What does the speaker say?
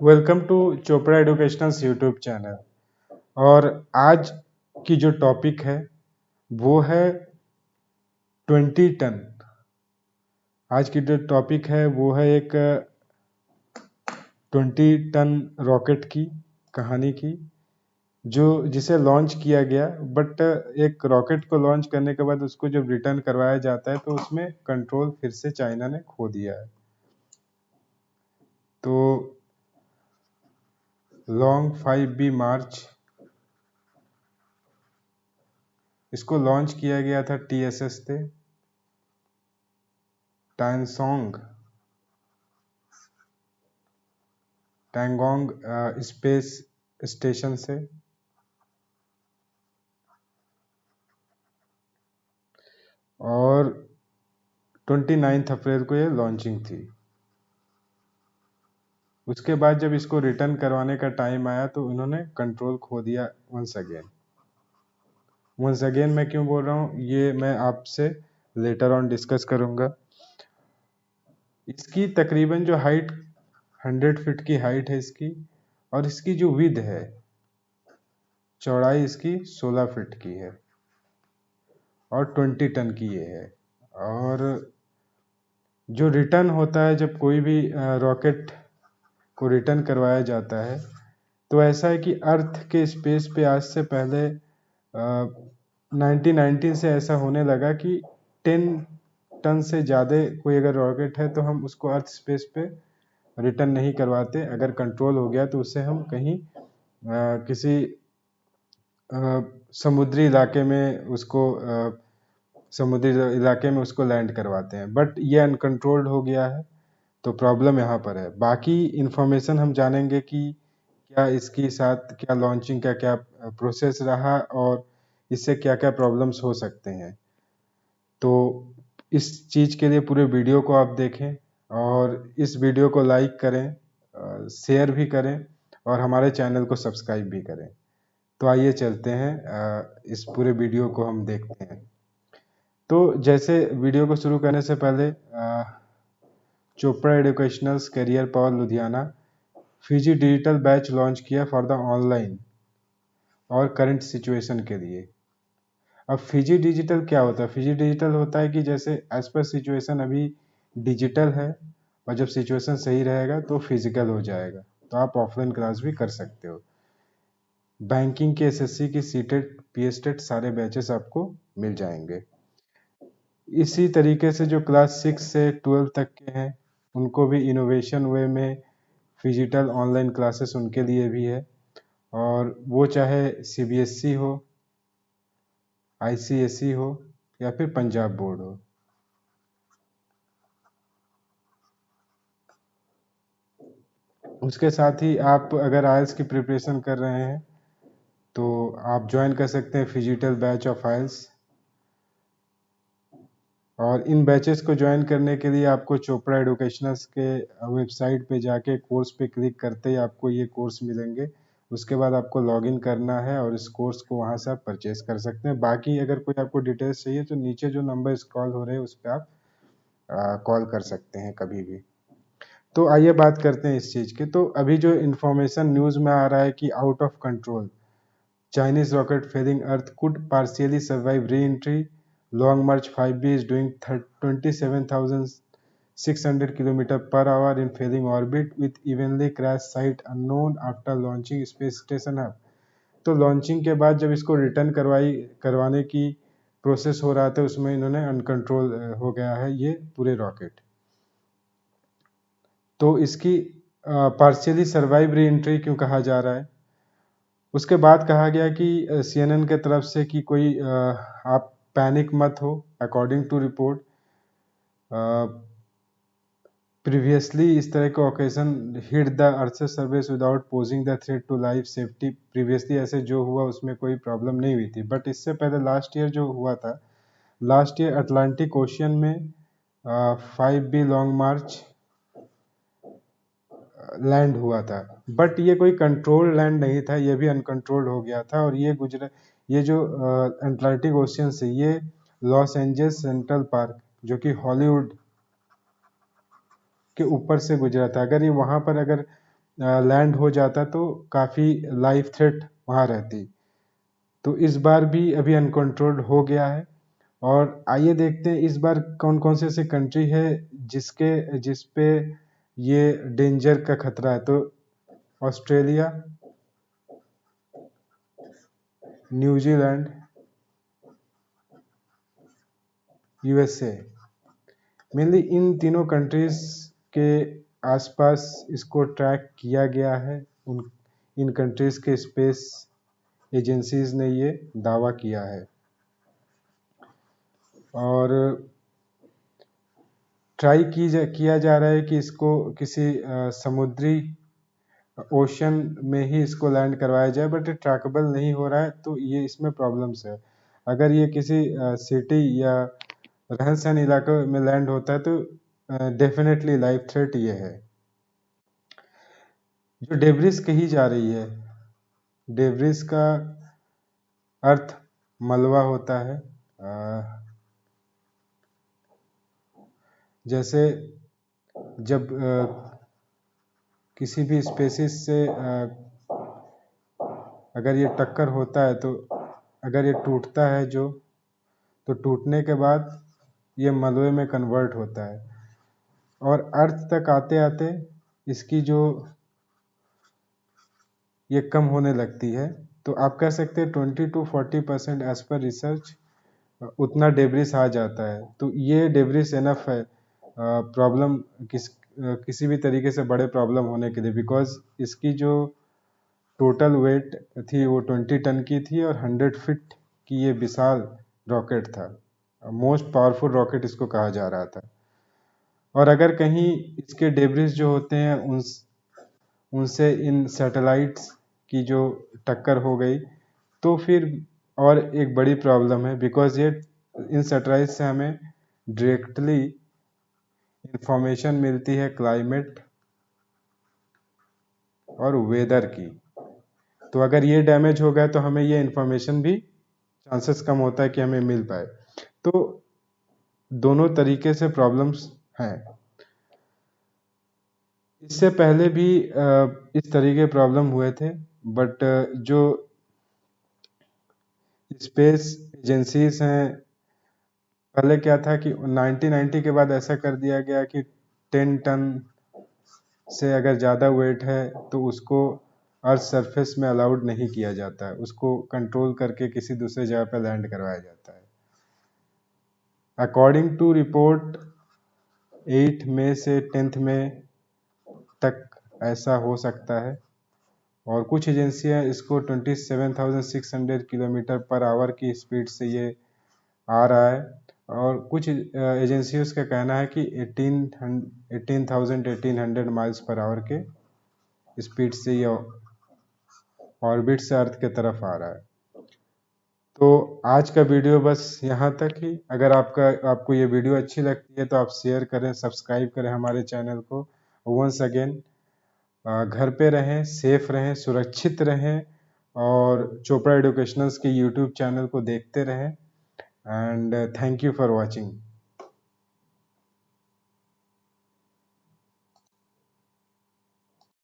Welcome to Chopra educationals YouTube channel. और आज की जो टॉपिक है वो है 20 टन। आज की जो टॉपिक है वो है एक 20 टन रॉकेट की कहानी की, जो जिसे लॉन्च किया गया। बट एक रॉकेट को लॉन्च करने के बाद उसको जब रिटर्न करवाया जाता है तो उसमें कंट्रोल फिर से चाइना ने खो दिया है। तो लॉन्ग 5B मार्च इसको लॉन्च किया गया था TSS से, टैनसोंग टैंगोंग स्पेस स्टेशन से। और 29 अप्रैल को ये लॉन्चिंग थी। उसके बाद जब इसको रिटर्न करवाने का टाइम आया तो इन्होंने कंट्रोल खो दिया वंस अगेन। वंस अगेन मैं क्यों बोल रहा हूँ ये मैं आपसे लेटर ऑन डिस्कस करूंगा। इसकी तकरीबन जो हाइट 100 फीट की हाइट है इसकी, और इसकी जो विड्थ है, चौड़ाई इसकी 16 फीट की है और 20 टन की ये है। और जो रिटर्न होता है जब कोई भी रॉकेट को रिटर्न करवाया जाता है तो ऐसा है कि अर्थ के स्पेस पे आज से पहले 1919 से ऐसा होने लगा कि 10 टन से ज़्यादा कोई अगर रॉकेट है तो हम उसको अर्थ स्पेस पे रिटर्न नहीं करवाते। अगर कंट्रोल हो गया तो उससे हम कहीं किसी समुद्री इलाके में उसको समुद्री इलाके में उसको लैंड करवाते हैं। बट ये अनकंट्रोल्ड हो गया है तो प्रॉब्लम यहाँ पर है। बाकी इन्फॉर्मेशन हम जानेंगे कि क्या इसके साथ क्या लॉन्चिंग का क्या प्रोसेस रहा और इससे क्या क्या प्रॉब्लम्स हो सकते हैं। तो इस चीज़ के लिए पूरे वीडियो को आप देखें और इस वीडियो को लाइक करें, शेयर भी करें और हमारे चैनल को सब्सक्राइब भी करें। तो आइए चलते हैं, इस पूरे वीडियो को हम देखते हैं। तो जैसे वीडियो को शुरू करने से पहले Chopra educationals career power Ludhiana फिजी डिजिटल बैच लॉन्च किया फॉर द ऑनलाइन और करंट सिचुएशन के लिए। अब फिजी डिजिटल क्या होता है? फिजी डिजिटल होता है कि जैसे एज पर सिचुएशन अभी डिजिटल है और जब सिचुएशन सही रहेगा तो फिजिकल हो जाएगा, तो आप ऑफलाइन क्लास भी कर सकते हो। बैंकिंग के एसएससी की सीटेट पीएसटेट सारे बैचेस आपको मिल जाएंगे। इसी तरीके से जो क्लास 6 से 12 तक के हैं उनको भी इनोवेशन वे में फिजिटल ऑनलाइन क्लासेस उनके लिए भी है, और वो चाहे सीबीएसई हो, आईसीएसई हो या फिर पंजाब बोर्ड हो। उसके साथ ही आप अगर आइल्स की प्रिपरेशन कर रहे हैं तो आप ज्वाइन कर सकते हैं फिजिटल बैच ऑफ आइल्स। और इन बैचेस को ज्वाइन करने के लिए आपको चोपड़ा एडुकेशनल्स के वेबसाइट पे जाके कोर्स पे क्लिक करते ही आपको ये कोर्स मिलेंगे। उसके बाद आपको लॉगिन करना है और इस कोर्स को वहाँ से आप परचेज कर सकते हैं। बाकी अगर कोई आपको डिटेल्स चाहिए तो नीचे जो नंबर कॉल हो रहे हैं उस पर आप कॉल कर सकते हैं कभी भी। तो आइए बात करते हैं इस चीज़ की। तो अभी जो इन्फॉर्मेशन न्यूज़ में आ रहा है कि out of control Chinese rocket failing Earth could partially survive re-entry. Long March 5B is doing 27,600 km per hour in failing orbit with evenly crash site unknown after launching Space Station Hub. तो launching के बाद जब इसको return करवाने की process हो रहा था उसमें इन्होंने अनकंट्रोल हो गया है ये पूरे रॉकेट। तो इसकी पार्शियली सर्वाइव री एंट्री क्यों कहा जा रहा है? उसके बाद कहा गया कि CNN के तरफ से कि कोई आप पैनिक मत हो। अकॉर्डिंग टू रिपोर्ट प्रीवियसली इस तरह के occasion hit the earth surface without posing the threat to life safety. Previously ऐसे जो हुआ उसमें कोई प्रॉब्लम नहीं हुई थी। बट इससे पहले लास्ट ईयर जो हुआ था, लास्ट ईयर अटलांटिक ओशियन में 5B लॉन्ग मार्च लैंड हुआ था। बट ये कोई कंट्रोल लैंड नहीं था, ये भी अनकंट्रोल्ड हो गया था। और ये जो अटलांटिक ओशियन से ये लॉस एंजल्स सेंट्रल पार्क जो कि हॉलीवुड के ऊपर से गुजरा था। अगर ये वहाँ पर अगर लैंड हो जाता तो काफ़ी लाइफ थ्रेट वहाँ रहती। तो इस बार भी अभी अनकंट्रोल्ड हो गया है। और आइए देखते हैं इस बार कौन कौन से ऐसे कंट्री है जिस पे ये डेंजर का खतरा है। तो ऑस्ट्रेलिया, न्यूजीलैंड, यूएसए, मेनली इन तीनों कंट्रीज के आसपास इसको ट्रैक किया गया है। उन इन कंट्रीज के स्पेस एजेंसीज ने ये दावा किया है। और किया जा रहा है कि इसको किसी समुद्री ओशन में ही इसको लैंड करवाया जाए, बट ये ट्रैकेबल नहीं हो रहा है, तो ये इसमें प्रॉब्लम्स है। अगर ये किसी सिटी या रहन सहन इलाके में लैंड होता है तो डेफिनेटली लाइफ थ्रेट ये है। जो डेब्रिस कही जा रही है, डेब्रिस का अर्थ मलबा होता है। जैसे जब किसी भी स्पेसिस से अगर ये टक्कर होता है तो अगर ये टूटता है तो टूटने के बाद ये मलबे में कन्वर्ट होता है। और अर्थ तक आते आते इसकी जो ये कम होने लगती है। तो आप कह सकते हैं 20 to 40% एज पर रिसर्च उतना डेब्रिस आ जाता है। तो ये डेब्रिस एनफ है प्रॉब्लम किसी भी तरीके से बड़े प्रॉब्लम होने के लिए, बिकॉज इसकी जो टोटल वेट थी वो 20 टन की थी और 100 फीट की ये विशाल रॉकेट था। मोस्ट पावरफुल रॉकेट इसको कहा जा रहा था। और अगर कहीं इसके डेब्रिस जो होते हैं उनसे इन सैटेलाइट्स की जो टक्कर हो गई तो फिर और एक बड़ी प्रॉब्लम है, बिकॉज ये इन सैटेलाइट से हमें डायरेक्टली इंफॉर्मेशन मिलती है क्लाइमेट और वेदर की। तो अगर ये डैमेज हो गया तो हमें ये इंफॉर्मेशन भी चांसेस कम होता है कि हमें मिल पाए। तो दोनों तरीके से प्रॉब्लम्स हैं। इससे पहले भी इस तरीके प्रॉब्लम हुए थे, बट जो स्पेस एजेंसीज हैं, पहले क्या था कि 1990 के बाद ऐसा कर दिया गया कि 10 टन से अगर ज़्यादा वेट है तो उसको अर्थ सरफेस में अलाउड नहीं किया जाता है, उसको कंट्रोल करके किसी दूसरे जगह पर लैंड करवाया जाता है। अकॉर्डिंग टू रिपोर्ट 8 मई से 10 मई तक ऐसा हो सकता है। और कुछ एजेंसियां इसको 27,600 किलोमीटर पर आवर की स्पीड से ये आ रहा है। और कुछ एजेंसियों का कहना है कि 18,000 माइल्स पर आवर के स्पीड से ये ऑर्बिट से अर्थ के तरफ आ रहा है। तो आज का वीडियो बस यहाँ तक ही। अगर आपको ये वीडियो अच्छी लगती है तो आप शेयर करें, सब्सक्राइब करें हमारे चैनल को। वंस अगेन घर पे रहें, सेफ रहें, सुरक्षित रहें और चोपड़ा एजुकेशनल्स के यूट्यूब चैनल को देखते रहें। And thank you for watching.